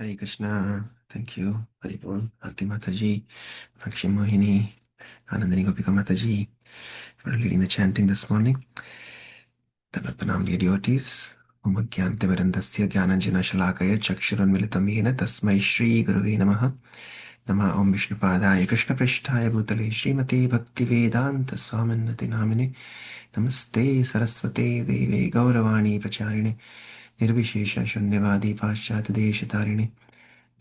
Hare Krishna. Thank you. Hari Bol. Bhakti Mataji, Lakshmi Mohini, Anandini Gopika Mataji for leading the chanting this morning. Tavatpanam dear devotees. Om Agyantimirandasya Gyananjana Shalakaya Chakshurunmilitam Yena Tasmai Shri Guruve Namaha. Nama Om Vishnupadaya Krishna Prishtaya Bhutale Srimati Bhaktivedanta Swaminati Namine Namaste Saraswate Deve Gauravani Pracharine Nirvishesha Shunyavadi Paschat Deshatharine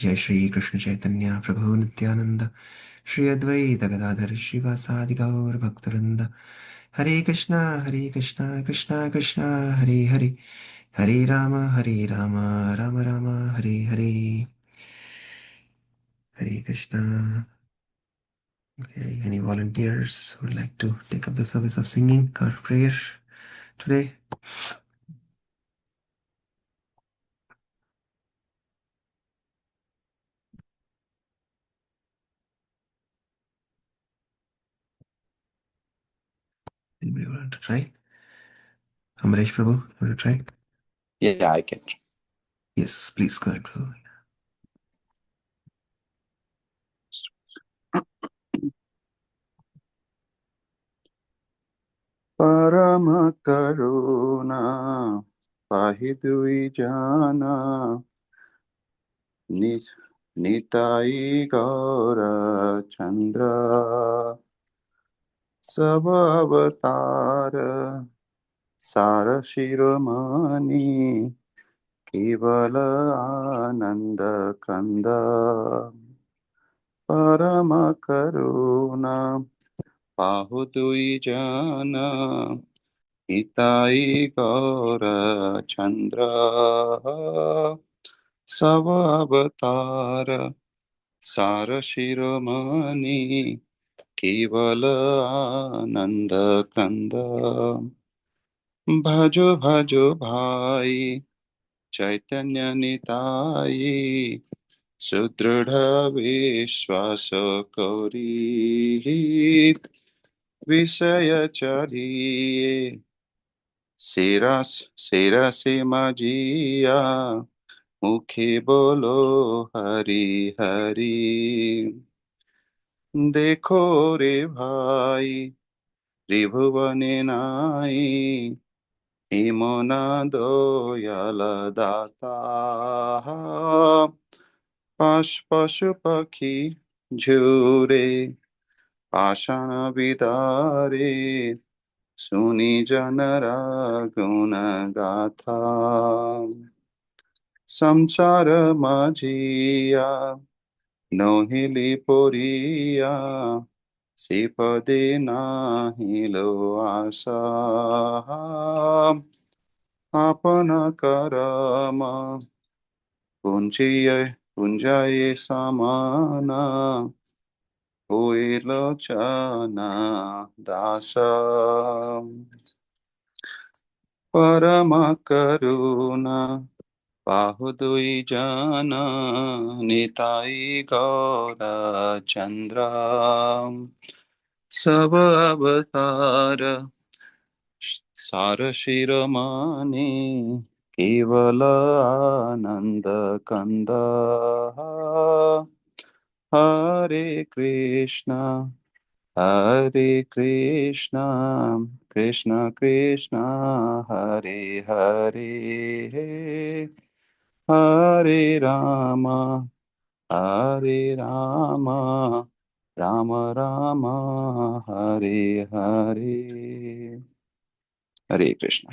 जय श्री कृष्ण चैतन्य प्रभु नित्यानंद श्री अद्वैत गदाधर श्रीवासादि गौर भक्तवृंद हरे Krishna Krishna Krishna Hare Hare Hare Ram Ram Ram Hare Hare Hare Krishna. Okay, any volunteers who would like to take up the service of singing or prayer today? Anybody want to try? Amresh Prabhu, want to try? Yeah, I can. Yes, please go ahead, Prabhu. परम करुणा पाहि दुई जाना निताई गौर चंद्र सब अवतार सार शिरोमणि केवल आनंद कंद परम करुणा पाहु दुई जाना हिताई गौर चंद्र सब अवतार सार शिरोमणि केवल आनंद कंद भजो भजो भाई चैतन्य निताई सुदृढ़ विश्वास कौरी विषय चढ़िए सिरसी मजिया मुखे बोलो हरि हरि देखो रे भाई त्रिभुवने नाई हिमना दयाल दाता पशु पक्षी झूरे पाषाण विदारे सुनी जनरा गुण गाथा संसार माझिया नोहिली पोरिया श्रीपदे नाहिलो आशा आपन करम पुंजाये समाना होए लोचना दास परम करुणा बाहु दुई जना निताई गौर चंद्र सब अवतार सार शिरोमणि केवल आनंद कंद हरे Krishna Krishna Krishna Hare Hare Hare Ram Ram Ram Hare Hare Hare Krishna.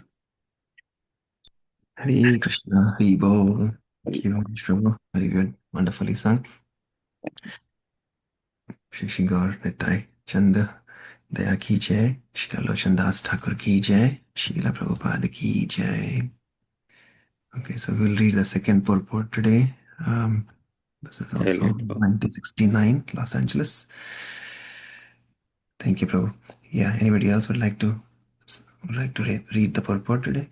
Hare Krishna, Hare Bol. Thank you, Amresh Prabhu. Very good. Wonderfully sung. Shri Shri Gaur Nitai Chanda Daya Ki Jai, Shri Lochan Das Thakur Ki Jai, Srila Prabhupada Ki Jai. Okay, so we'll read the second purport today. This is I'll also read. 1969, Los Angeles. Thank you, Prabhu. Yeah, anybody else would like to read the purport today?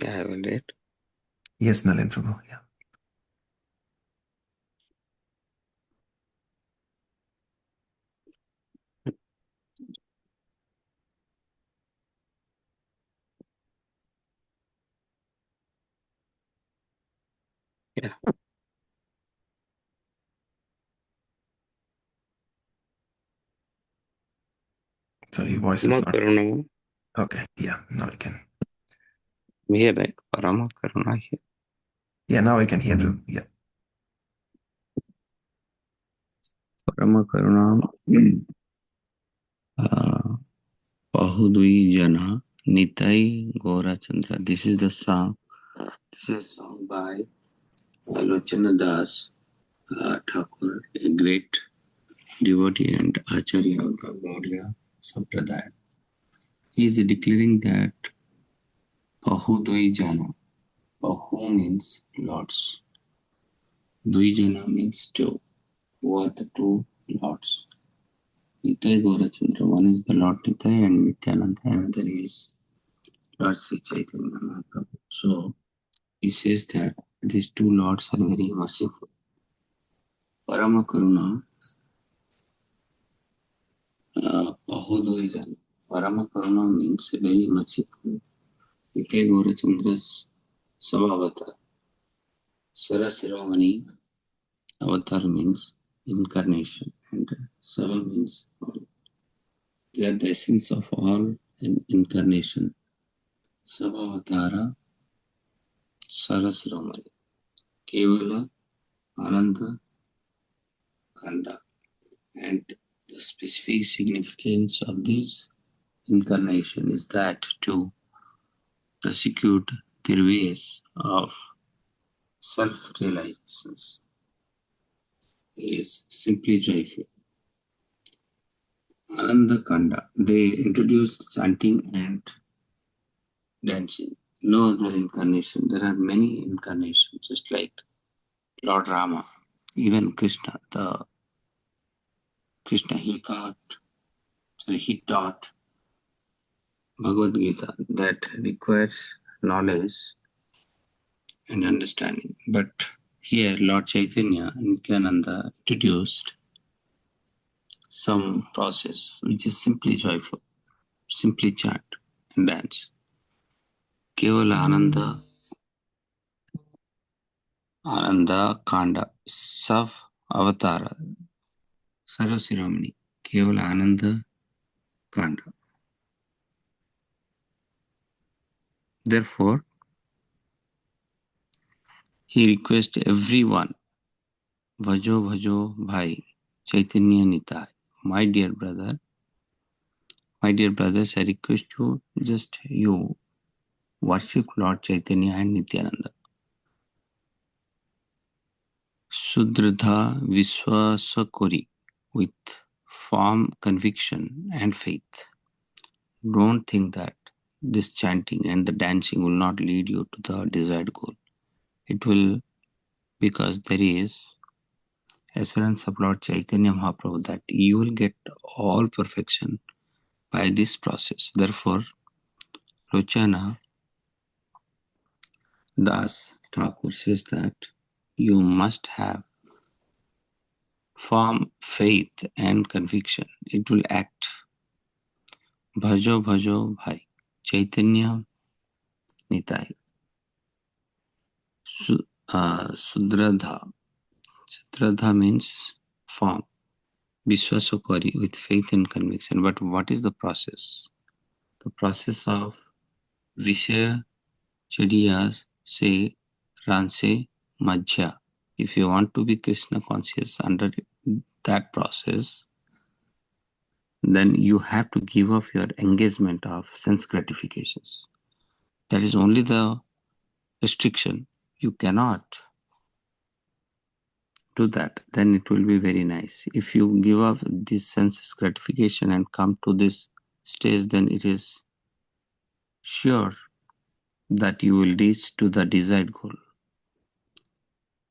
Yeah, I will read. Yes, Nalin Prabhu. Yeah. Yeah. Your voice is not. Karuna. Okay, yeah, now we can. Here, right? Parama Karuna here. Yeah, now we can hear you. Yeah. Parama Karuna. Bahudui Jana Nitai Gora Chandra. This is the song. This is a song by Lochana Das Thakur, a great devotee and Acharya of the Gaudiya Sampradaya. He is declaring that Bahudui Jana. Bahu means lords. Dvijana means two. Who are the two lords? Nitai Gaurachandra. One is the Lord Nitai and Nityananda, another is Lord Sri Chaitanya Mahaprabhu. So he says that these two lords are very merciful. Parama Karuna, Bahudvijana. Parama Karuna means very merciful. Nitai Gaurachandra's Sabhavatar. Sarasravani avatar means incarnation and Sava means all. They are the essence of all incarnation. Sabhavatara Sarasramani. Kevala Ananda Kanda. And the specific significance of this incarnation is that to prosecute their ways of self-realizations is simply joyful. Ananda Kanda. They introduced chanting and dancing. No other incarnation. There are many incarnations, just like Lord Rama, even Krishna. He taught Bhagavad Gita that requires knowledge and understanding. But here, Lord Chaitanya Nityananda introduced some process which is simply joyful, simply chant and dance. Kevala Ananda Kanda, Sav Avatara, Sarvasiramani, Kevala Ananda Kanda. Therefore, he requests everyone, Bhajo Bhajo Bhai, Chaitanya Nitai, my dear brothers, I request you, just you worship Lord Chaitanya and Nityananda. Sudradha Viswasakori, with firm conviction and faith. Don't think that this chanting and the dancing will not lead you to the desired goal. It will, because there is assurance of Lord Chaitanya Mahaprabhu that you will get all perfection by this process. Therefore, Lochana Das Thakur says that you must have firm faith and conviction. It will act. Bhajo Bhajo Bhai, Chaitanya Nitai. Sudradha. Sudradha means firm. Viswasakari, with faith and conviction. But what is the process? The process of Vishaya Chadiyas say Ranse Majja. If you want to be Krishna conscious under that process, then you have to give up your engagement of sense gratifications. That is only the restriction. You cannot do that. Then it will be very nice. If you give up this sense gratification and come to this stage, then it is sure that you will reach to the desired goal.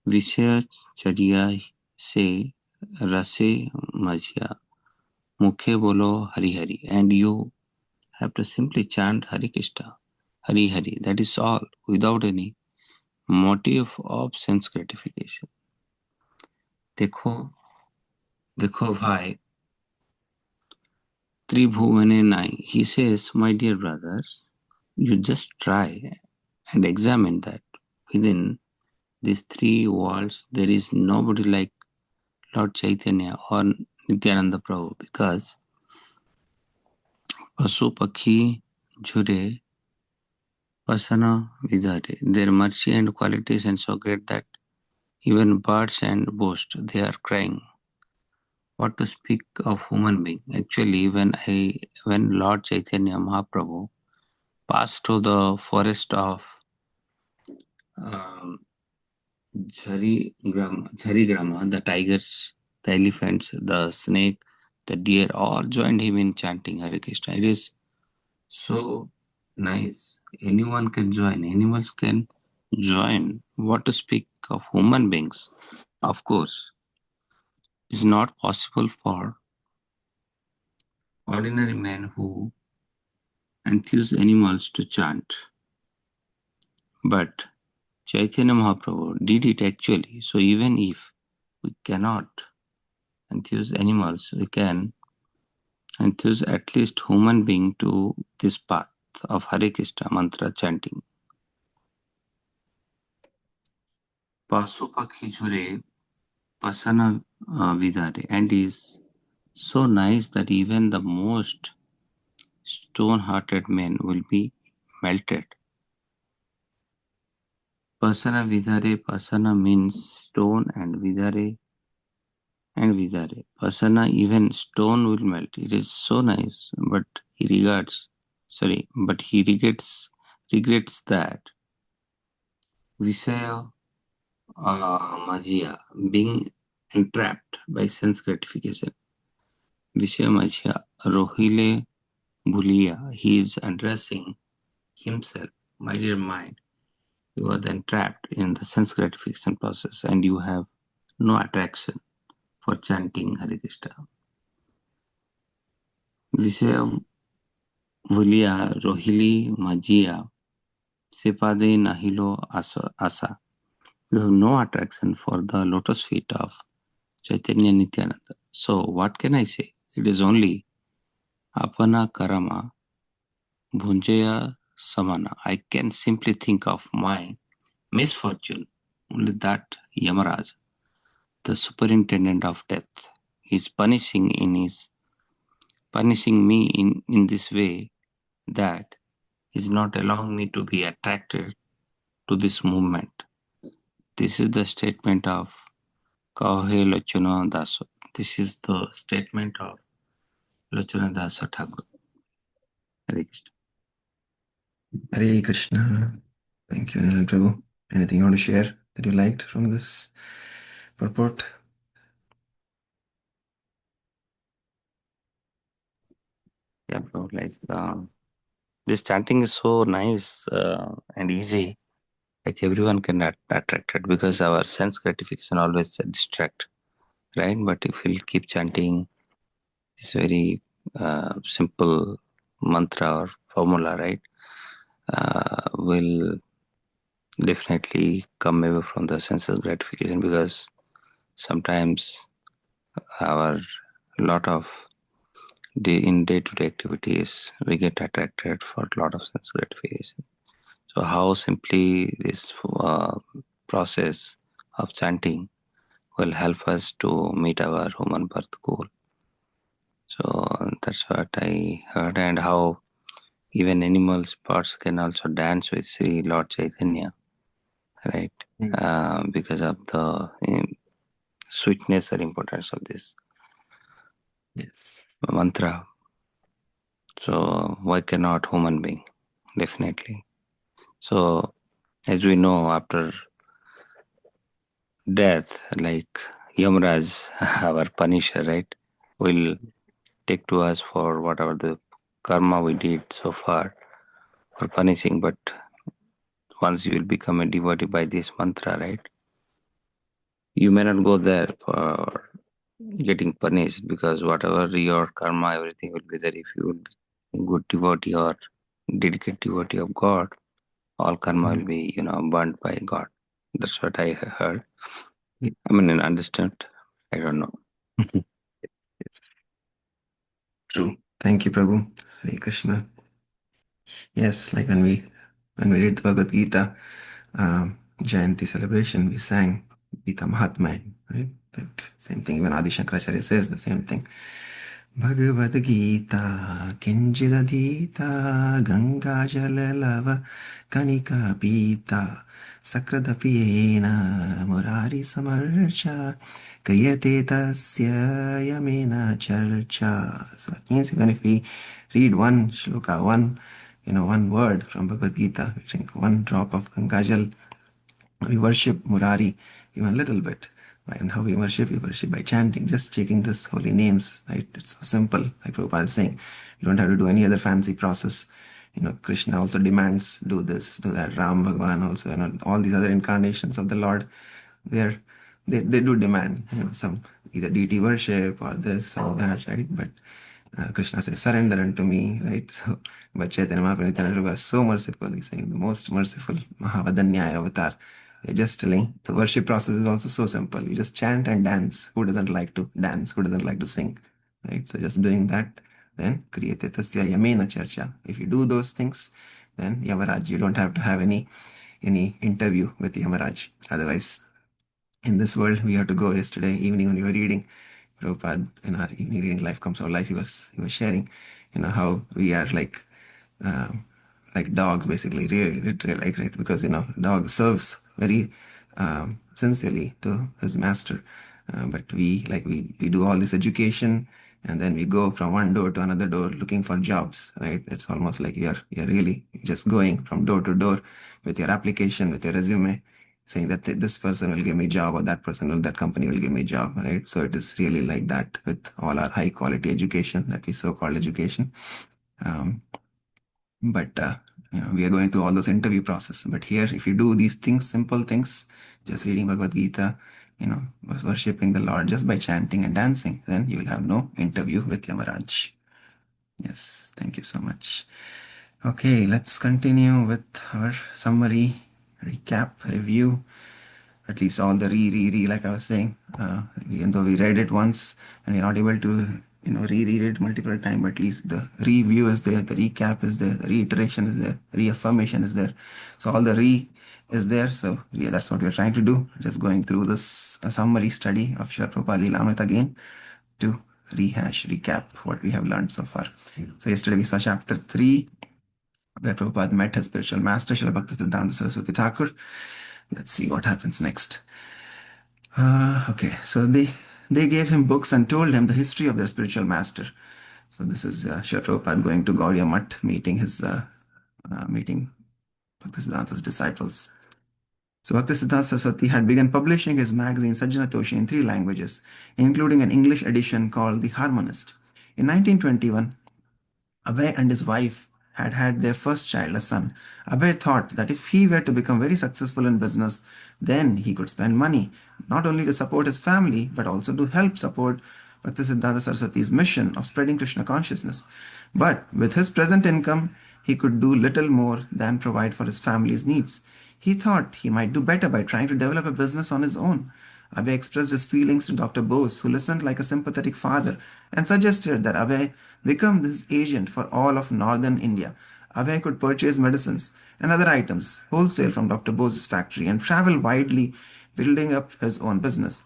Vishaya Chariya say Rase Majya Mukhe Bolo Hari Hari, and you have to simply chant Hare Krishna, Hari Hari. That is all, without any motive of sense gratification. देखो देखो भाई Tribhuvane Nai. He says, my dear brothers, you just try and examine that within these three worlds there is nobody like Lord Chaitanya or Nityananda Prabhu, because Pasu Pakhi Jure Pasana Vidhare. Their mercy and qualities are so great that even birds and boast, they are crying. What to speak of human being? Actually, when Lord Chaitanya Mahaprabhu passed through the forest of um, Jharigrama, the tigers, the elephants, the snake, the deer all joined him in chanting Hare Krishna. It is so nice. Anyone can join, animals can join. What to speak of human beings? Of course, it's not possible for ordinary men who enthuse animals to chant. But Chaitanya Mahaprabhu did it actually. So even if we cannot enthuse animals, we can enthuse at least human being to this path of Hare Krishna mantra chanting. Pasupakhi Jhure Pasana Vidare, and is so nice that even the most stone-hearted men will be melted. Pasana Vidare, Pasana means stone, and Vidare. Pasana, even stone will melt. It is so nice, but he regrets that Visaya Majia, being entrapped by sense gratification. Visaya Majia, Rohile Bhulia, he is addressing himself, my dear mind. You are then trapped in the sense gratification process and you have no attraction for chanting Hare Krishna. Visaya Bhulia, Rohili Majia, Sepade Nahilo Asa. You have no attraction for the lotus feet of Chaitanya Nityananda. So what can I say? It is only Apana Karama Bhunjaya Samana. I can simply think of my misfortune. Only that Yamaraj, the superintendent of death, is punishing me in this way that is not allowing me to be attracted to this movement. This is the statement of Kahe Lochana Daso. This is the statement of Lochana Dasa Thakur. Hare Krishna. Hare Krishna. Thank you, Anil Prabhu. Anything you want to share that you liked from this purport? Yeah, bro. This chanting is so nice and easy. Like everyone can attract it because our sense gratification always distract, right? But if we'll keep chanting this very simple mantra or formula, right? Will definitely come away from the senses gratification because sometimes our lot of in day-to-day activities we get attracted for a lot of sense gratification. So how simply this process of chanting will help us to meet our human birth goal. So that's what I heard, and how even animals, birds can also dance with Sri Lord Chaitanya, right? Because of the sweetness or importance of this mantra. So why cannot human being? Definitely. So as we know, after death, like Yamraj, our punisher, right, will take to us for whatever the karma we did so far for punishing. But once you will become a devotee by this mantra, right, you may not go there for getting punished because whatever your karma, everything will be there if you will be a good devotee or dedicated devotee of God. All karma will be, burnt by God. That's what I heard. I mean, understand. I don't know. True. Thank you, Prabhu. Hare Krishna. Yes, like when we read the Bhagavad Gita Jayanti celebration, we sang Gita Mahatmya, right? That same thing. Even Adi Shankaracharya says the same thing. Bhagavad Gita किञ्चिदधीता गङ्गाजललव कणिका पीता सकृदपि येन मुरारिसमर्चा क्रियते तस्य Yemen चर्चा. So it means even if we read one shloka, one word from Bhagavad Gita, we drink one drop of Gangajal, we worship Murari even a little bit. And how we worship by chanting, just taking this holy names, right? It's so simple, like Prabhupada is saying. You don't have to do any other fancy process. Krishna also demands, do this, do that. Ram Bhagwan also, all these other incarnations of the Lord, they're, they do demand, some either deity worship or this or that, right? But Krishna says, surrender unto me, right? So, but Chaitanya Mahaprabhu was so merciful. He's saying the most merciful Mahavadanyaya avatar. They're just telling the worship process is also so simple. You just chant and dance. Who doesn't like to dance? Who doesn't like to sing? Right? So just doing that, then kriyate tasya yamena charcha. If you do those things, then Yamaraj, you don't have to have any interview with Yamaraj. Otherwise, in this world, we have to go. Yesterday evening when we were reading Prabhupada in our evening reading Life Comes Our Life, he was sharing, how we are uh, like dogs, basically, really, literally, like, right? Because dog serves very sincerely to his master, but we do all this education, and then we go from one door to another door looking for jobs, right? It's almost like you're really just going from door to door with your application, with your resume, saying that this person will give me a job or that person or that company will give me a job, right? So it is really like that with all our high quality education that we so-called education. Um, but we are going through all those interview process. But here, if you do these things, simple things, just reading Bhagavad Gita, worshipping the Lord just by chanting and dancing, then you will have no interview with Yamaraj. Yes, thank you so much. Okay, let's continue with our summary, recap, review. At least all the like I was saying, even though we read it once and we're not able to, reread it multiple times, but at least the review is there, the recap is there, the reiteration is there, reaffirmation is there. So all the is there. So yeah, that's what we're trying to do. Just going through this summary study of Srila Prabhupada Lilamrita again to recap what we have learned so far. So yesterday we saw chapter 3, where Prabhupada met his spiritual master, Srila Bhaktisiddhanta Saraswati Thakur. Let's see what happens next. Okay, so they gave him books and told him the history of their spiritual master. So this is Srila Prabhupada going to Gaudiya Math, meeting Bhaktisiddhanta's disciples. So Bhaktisiddhanta Saraswati had begun publishing his magazine Sajjanatoshi in 3 languages, including an English edition called The Harmonist. In 1921, Abhay and his wife had had their first child, a son. Abhay thought that if he were to become very successful in business, then he could spend money, not only to support his family, but also to help support Bhaktisiddhanta Saraswati's mission of spreading Krishna consciousness. But with his present income, he could do little more than provide for his family's needs. He thought he might do better by trying to develop a business on his own. Abhay expressed his feelings to Dr. Bose, who listened like a sympathetic father, and suggested that Abhay become this agent for all of northern India. Abhay could purchase medicines and other items wholesale from Dr. Bose's factory and travel widely, building up his own business.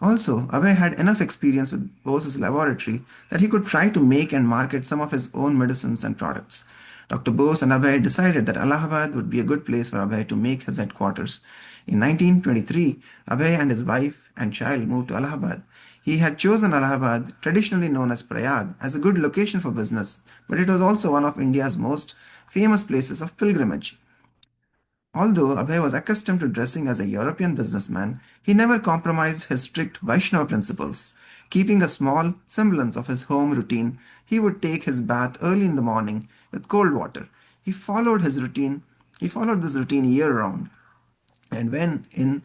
Also, Abhay had enough experience with Bose's laboratory that he could try to make and market some of his own medicines and products. Dr. Bose and Abhay decided that Allahabad would be a good place for Abhay to make his headquarters. In 1923, Abhay and his wife and child moved to Allahabad. He had chosen Allahabad, traditionally known as Prayag, as a good location for business, but it was also one of India's most famous places of pilgrimage. Although Abhay was accustomed to dressing as a European businessman, he never compromised his strict Vaishnava principles. Keeping a small semblance of his home routine, he would take his bath early in the morning with cold water. He followed this routine year round. And when in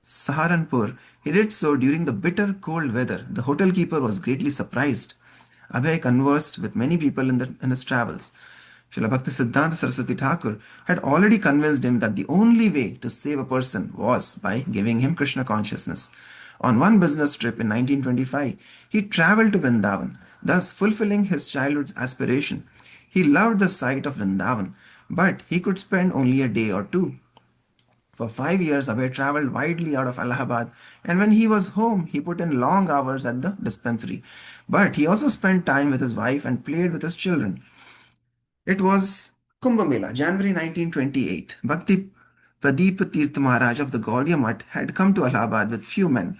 Saharanpur, he did so during the bitter cold weather. The hotel keeper was greatly surprised. Abhay conversed with many people in his travels. Srila Bhaktisiddhanta Saraswati Thakur had already convinced him that the only way to save a person was by giving him Krishna consciousness. On one business trip in 1925, he traveled to Vrindavan, thus fulfilling his childhood's aspiration. He loved the sight of Vrindavan, but he could spend only a day or two. For 5 years, Abhay traveled widely out of Allahabad, and when he was home, he put in long hours at the dispensary. But he also spent time with his wife and played with his children. It was Kumbh Mela, January 1928. Bhakti Pradeep Tirth Maharaj of the Gaudiya Mutt had come to Allahabad with few men.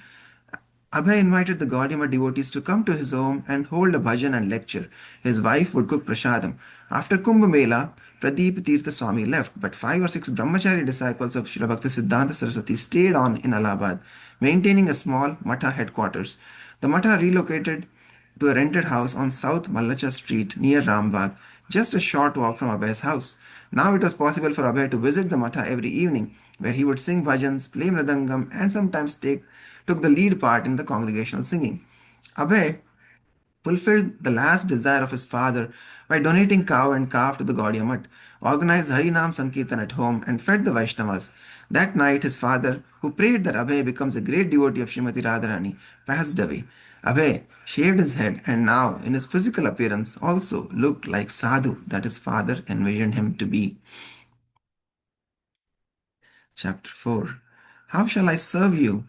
Abhay invited the Gaudiya Mutt devotees to come to his home and hold a bhajan and lecture. His wife would cook prasadam. After Kumbh Mela, Pradeep Tirtha Swami left, but 5 or 6 brahmachari disciples of Srila Bhakti Siddhanta Saraswati stayed on in Allahabad, maintaining a small Matha headquarters. The Matha relocated to a rented house on South Mallacha Street near Rambagh, just a short walk from Abhay's house. Now it was possible for Abhay to visit the Matha every evening, where he would sing bhajans, play mridangam, and sometimes took the lead part in the congregational singing. Abhay fulfilled the last desire of his father by donating cow and calf to the Gaudiya Mutt, organized Harinam Sankirtan at home, and fed the Vaishnavas. That night, his father, who prayed that Abhay becomes a great devotee of Srimati Radharani, passed away. Abhay shaved his head and now, in his physical appearance, also looked like Sadhu that his father envisioned him to be. Chapter 4. How shall I serve you?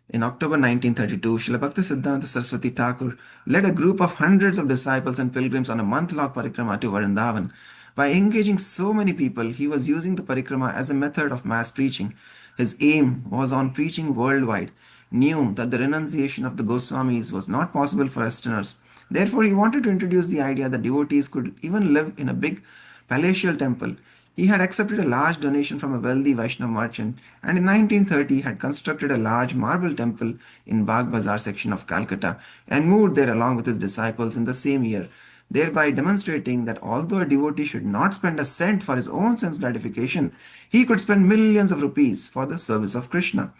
In October 1932, Srila Bhakti Siddhanta Saraswati Thakur led a group of hundreds of disciples and pilgrims on a month-long parikrama to Vrindavan. By engaging so many people, he was using the parikrama as a method of mass preaching. His aim was on preaching worldwide, knew that the renunciation of the Goswamis was not possible for Westerners. Therefore, he wanted to introduce the idea that devotees could even live in a big palatial temple. He had accepted a large donation from a wealthy Vaishnava merchant and in 1930 had constructed a large marble temple in Bagh Bazar section of Calcutta and moved there along with his disciples in the same year, thereby demonstrating that although a devotee should not spend a cent for his own sense gratification, he could spend millions of rupees for the service of Krishna.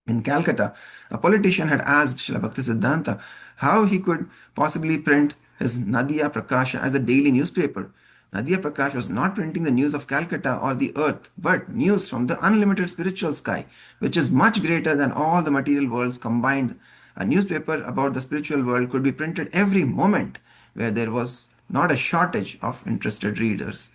In Calcutta, a politician had asked Srila Bhakti Siddhanta how he could possibly print his Nadia Prakasha as a daily newspaper. Nadia Prakash was not printing the news of Calcutta or the earth, but news from the unlimited spiritual sky, which is much greater than all the material worlds combined. A newspaper about the spiritual world could be printed every moment, where there was not a shortage of interested readers.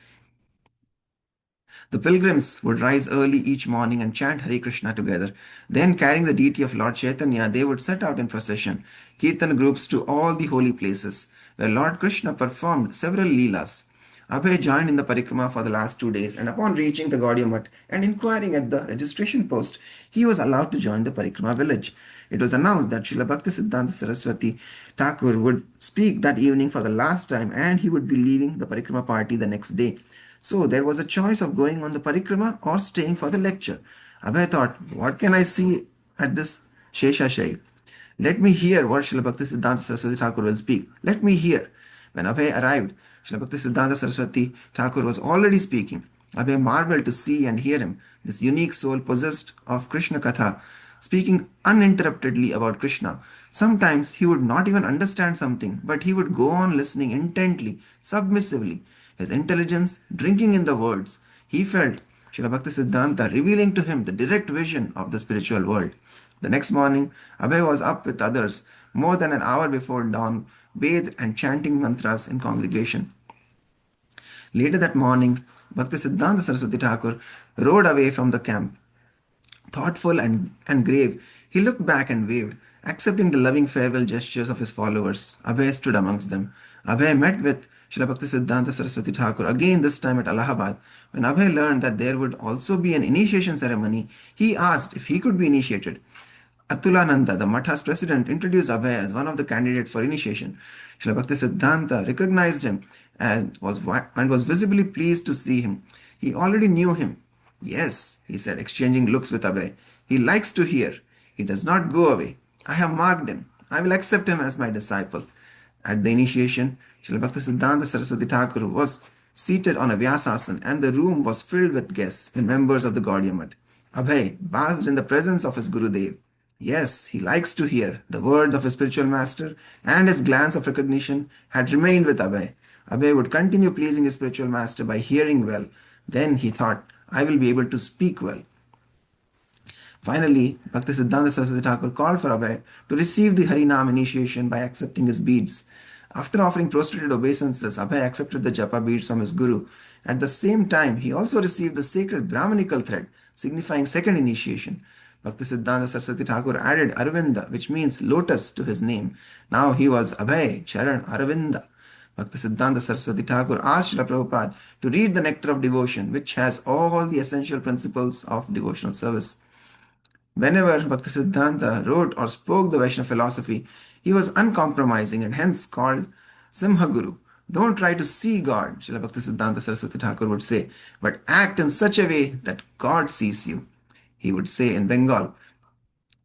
The pilgrims would rise early each morning and chant Hare Krishna together. Then, carrying the deity of Lord Chaitanya, they would set out in procession, kirtan groups to all the holy places, where Lord Krishna performed several leelas. Abhay joined in the parikrama for the last 2 days, and upon reaching the Gaudiya Mutt and inquiring at the registration post, he was allowed to join the parikrama village. It was announced that Srila Bhakti Siddhanta Saraswati Thakur would speak that evening for the last time, and he would be leaving the parikrama party the next day. So there was a choice of going on the parikrama or staying for the lecture. Abhay thought, what can I see at this Sheshashayi? Let me hear what Srila Bhakti Siddhanta Saraswati Thakur will speak. Let me hear. When Abhay arrived, Srila Bhakti Siddhanta Saraswati Thakur was already speaking. Abhay marveled to see and hear him, this unique soul possessed of Krishna Katha, speaking uninterruptedly about Krishna. Sometimes he would not even understand something, but he would go on listening intently, submissively, his intelligence drinking in the words. He felt Srila Bhakti Siddhanta revealing to him the direct vision of the spiritual world. The next morning, Abhay was up with others more than an hour before dawn, bathed and chanting mantras in congregation. Later that morning, Bhakti Siddhanta Saraswati Thakur rode away from the camp. Thoughtful and grave, he looked back and waved, accepting the loving farewell gestures of his followers. Abhay stood amongst them. Abhay met with Srila Bhakti Siddhanta Saraswati Thakur again, this time at Allahabad. When Abhay learned that there would also be an initiation ceremony, he asked if he could be initiated. Atulananda, the Matha's president, introduced Abhay as one of the candidates for initiation. Srila Bhakti Siddhanta recognized him and was visibly pleased to see him. He already knew him. Yes, he said, exchanging looks with Abhay. He likes to hear. He does not go away. I have marked him. I will accept him as my disciple. At the initiation, Srila Bhakti Siddhanta Saraswati Thakur was seated on a Vyasasana and the room was filled with guests and members of the Gaudiya Mutt. Abhay basked in the presence of his Gurudev. Yes, he likes to hear. The words of his spiritual master and his glance of recognition had remained with Abhay. Abhay would continue pleasing his spiritual master by hearing well. Then he thought, I will be able to speak well. Finally, Bhakti Siddhanta Saraswati Thakur called for Abhay to receive the Harinam initiation by accepting his beads. After offering prostrated obeisances, Abhay accepted the japa beads from his guru At the same time, he also received the sacred Brahmanical thread, signifying second initiation. Bhaktisiddhanta Saraswati Thakur added Arvinda, which means lotus, to his name. Now he was Abhay Charan Arvinda. Bhaktisiddhanta Saraswati Thakur asked Srila Prabhupada to read the Nectar of Devotion, which has all the essential principles of devotional service. Whenever Bhaktisiddhanta wrote or spoke the Vaishnava philosophy, he was uncompromising and hence called Simhaguru. Don't try to see God, Srila Bhaktisiddhanta Saraswati Thakur would say, but act in such a way that God sees you. He would say in Bengali,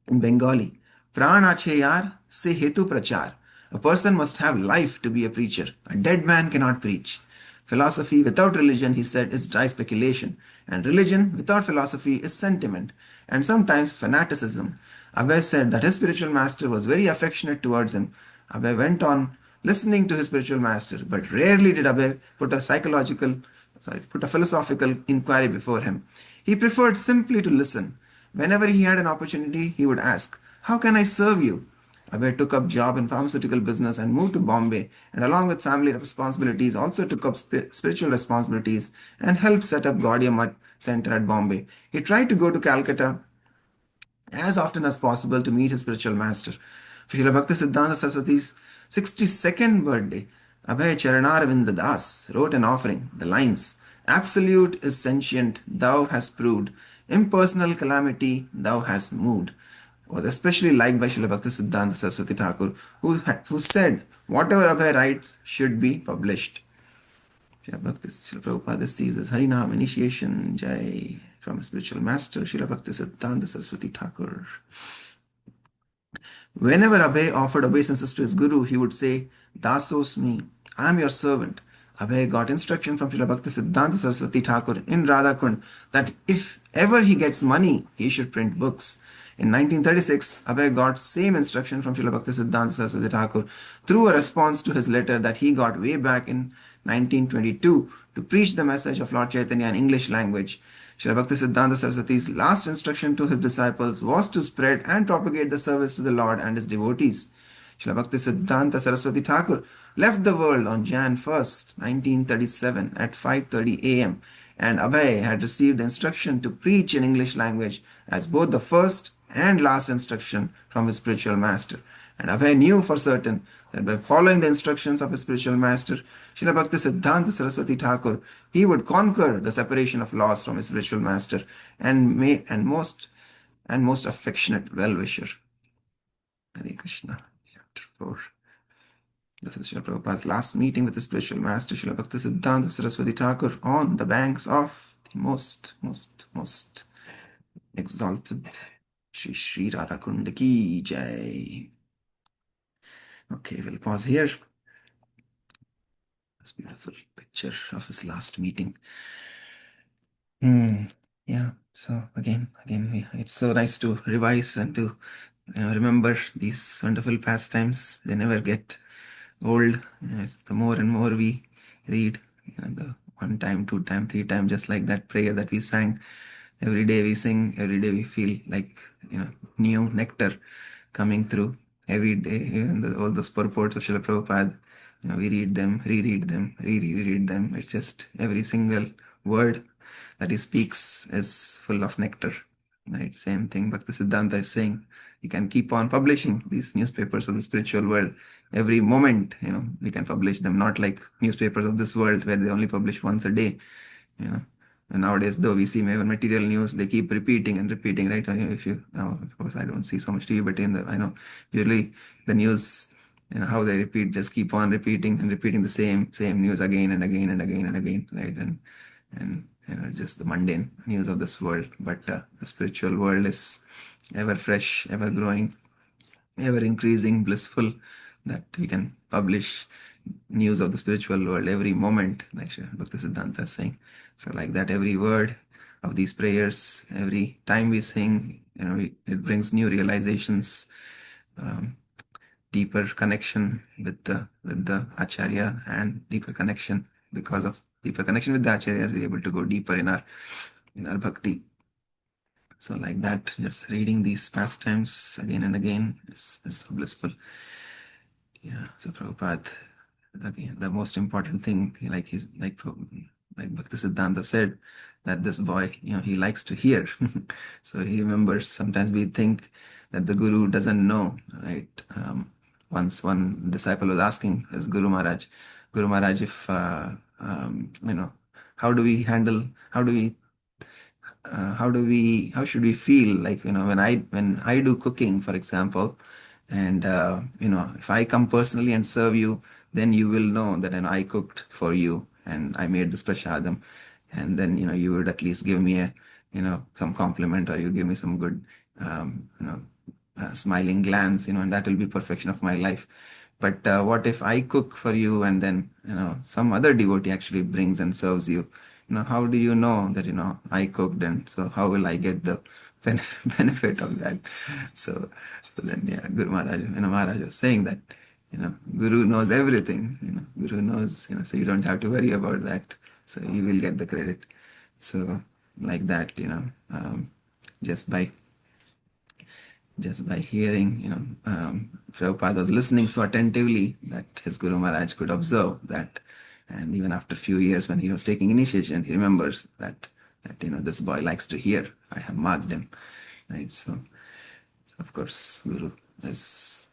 Pran ache yaar se hetu prachar. A person must have life to be a preacher. A dead man cannot preach. Philosophy without religion, he said, is dry speculation, and religion without philosophy is sentiment, and sometimes fanaticism. Abhay said that his spiritual master was very affectionate towards him. Abhay went on listening to his spiritual master, but rarely did Abhay put a philosophical inquiry before him. He preferred simply to listen. Whenever he had an opportunity, he would ask, "How can I serve you?" Abhay took up job in pharmaceutical business and moved to Bombay, and along with family responsibilities, also took up spiritual responsibilities and helped set up Gaudiya Math Center at Bombay. He tried to go to Calcutta as often as possible to meet his spiritual master. For Srila Bhakti Siddhanta Saraswati's 62nd birthday, Abhay Charanarvinda Das wrote an offering, the lines, "Absolute is sentient, thou hast proved, impersonal calamity thou hast moved," was especially liked by Srila Bhakti Siddhanta Saraswati Thakur, who said, whatever Abhay writes should be published. Srila Bhakti Srila Prabhupada sees Harinam initiation, Jai, from a spiritual master, Srila Bhakti Siddhanta Saraswati Thakur. Whenever Abhay offered obeisances to his guru, he would say, "Dasosmi, I am your servant." Abhay got instruction from Srila Bhakti Siddhanta Saraswati Thakur in Radhakund that if ever he gets money, he should print books. In 1936, Abhay got same instruction from Srila Bhakti Siddhanta Saraswati Thakur through a response to his letter that he got way back in 1922 to preach the message of Lord Chaitanya in English language. Srila Bhakti Siddhanta Saraswati's last instruction to his disciples was to spread and propagate the service to the Lord and his devotees. Srila Bhakti Siddhanta Saraswati Thakur left the world on Jan 1st, 1937 at 5:30 a.m. and Abhay had received the instruction to preach in English language as both the first and last instruction from his spiritual master. And Abhay knew for certain that by following the instructions of his spiritual master, Srila Bhakti Siddhanta Saraswati Thakur, he would conquer the separation of laws from his spiritual master and most affectionate well-wisher. Hare Krishna. Chapter 4. This is Srila Prabhupada's last meeting with his spiritual master, Srila Bhakti Siddhanta Saraswati Thakur, on the banks of the most exalted Shri Radhakund ki Jai. Okay, we'll pause here. This beautiful picture of his last meeting. Yeah, so again, it's so nice to revise and to remember these wonderful pastimes. They never get old. It's the more and more we read, the 1 time, 2 time, 3 time, just like that prayer that we sang. Every day we sing, every day we feel like new nectar coming through. Every day, even all those purports of Srila Prabhupada, we read them, reread them, reread them. It's just every single word that he speaks is full of nectar. Right? Same thing Bhakti Siddhanta is saying. You can keep on publishing these newspapers of the spiritual world. Every moment, we can publish them, not like newspapers of this world where they only publish once a day. And nowadays, though we see even material news, they keep repeating and repeating, right? If you now, of course, I don't see so much TV, but I know usually the news, how they repeat, just keep on repeating and repeating the same news again and again and again and again, right? And just the mundane news of this world. But the spiritual world is ever fresh, ever growing, ever increasing, blissful, that we can publish news of the spiritual world every moment, like Bhakti Siddhanta is saying. So like that, every word of these prayers, every time we sing, it brings new realizations, deeper connection with the Acharya, and deeper connection. Because of deeper connection with the Acharyas, we're able to go deeper in our bhakti. So like that, just reading these pastimes again and again is so blissful. Yeah, so Prabhupada, again, the most important thing, like like Bhaktisiddhanta said, that this boy, he likes to hear. So he remembers. Sometimes we think that the Guru doesn't know, right? Once one disciple was asking his Guru Maharaj, if, how do we handle, how should we feel like, when I do cooking, for example, and if I come personally and serve you, then you will know that I cooked for you and I made this prashadam, and then you would at least give me a some compliment, or you give me some good um, you know smiling glance, and that will be perfection of my life. But what if I cook for you, and then some other devotee actually brings and serves you? How do you know that I cooked, and so how will I get the benefit of that? So then, yeah, Guru Maharaj, Maharaj was saying that Guru knows everything. Guru knows, so you don't have to worry about that. So you will get the credit. So like that, just by hearing, Prabhupada was listening so attentively that his Guru Maharaj could observe that. And even after a few years, when he was taking initiation, he remembers that this boy likes to hear. I have marked him, right? So of course, Guru is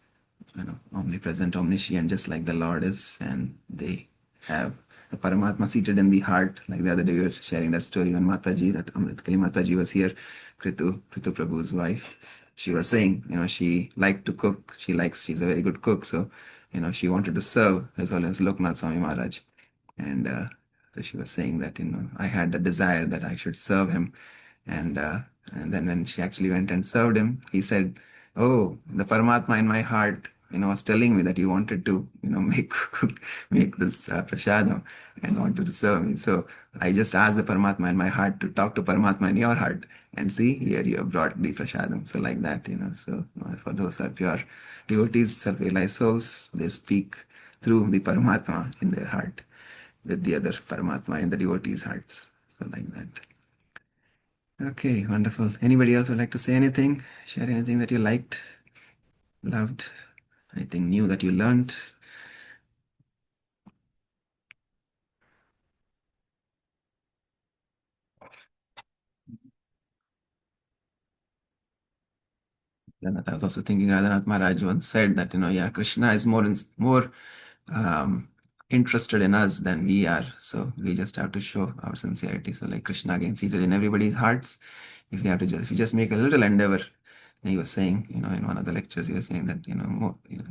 omnipresent, omniscient, just like the Lord is, and they have the Paramatma seated in the heart. Like the other day, we were sharing that story when Mataji, that Amritkali Mataji was here, Kritu Prabhu's wife. She was saying, she liked to cook. She's a very good cook. So, she wanted to serve as well as Loknath Swami Maharaj. And so she was saying that, I had the desire that I should serve him. And then when she actually went and served him, he said, "Oh, the Paramatma in my heart, was telling me that you wanted to, make this prasadam and wanted to serve me. So I just asked the Paramatma in my heart to talk to Paramatma in your heart. And see, here you have brought the prasadam." So like that, so for those who are pure devotees, self-realized souls, they speak through the Paramatma in their heart with the other Paramatma in the devotees' hearts. So like that. Okay, wonderful. Anybody else would like to say anything? Share anything that you liked, loved, anything new that you learned? Then I was also thinking Radhanath Maharaj once said that, yeah, Krishna is more um, interested in us than we are. So we just have to show our sincerity. So like Krishna again seated in everybody's hearts. If you just make a little endeavor. And he was saying, in one of the lectures, he was saying that,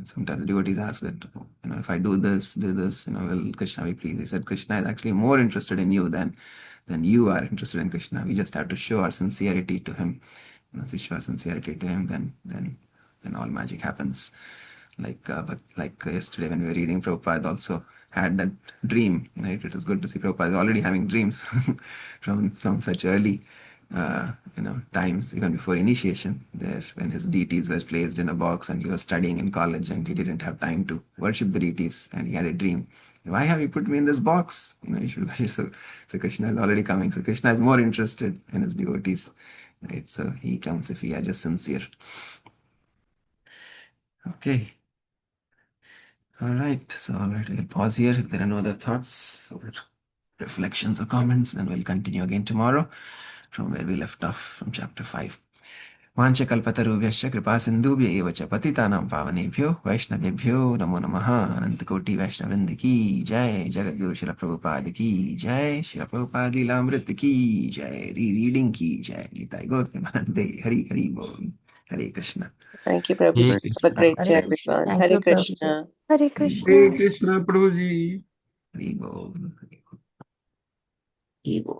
sometimes devotees ask that, if I do this, will Krishna be pleased? He said, Krishna is actually more interested in you than you are interested in Krishna. We just have to show our sincerity to him. Once we show our sincerity to him, then all magic happens. But yesterday when we were reading, Prabhupada also had that dream, right? It was good to see Prabhupada already having dreams from some such early, times, even before initiation, there when his deities were placed in a box and he was studying in college and he didn't have time to worship the deities, and he had a dream. Why have you put me in this box? You should worship. So Krishna is already coming. So Krishna is more interested in his devotees, right? So he comes if we are just sincere. Okay. All right. So, all right, we'll pause here. If there are no other thoughts or reflections or comments, then we'll continue again tomorrow from where we left off from chapter 5. वाञ्छकल्पतरुभ्यश्च कृपा सिन्धुभ्य एव च पतितानां पावनेभ्यो वैष्णवेभ्यो नमो नमः। अनंतकोटि वैष्णवृंद की जय। जगद्गुरु शिल प्रभुपाद की जय। शिल प्रभुपाद लीलामृत की जय। रीडिंग की जय। निताई गौर प्रेमानंदे। हरि हरि बोल। हरे Krishna. Thank you, Hare Prabhuji. Have a Krishna. great day, Hare everyone. Thank Hare you, Prabhuji. Krishna. Hare Hari Krishna. बोल। हरे कृष्ण प्रभु जी। हरि बोल। Hare Bo.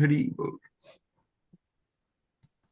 हरि बोल।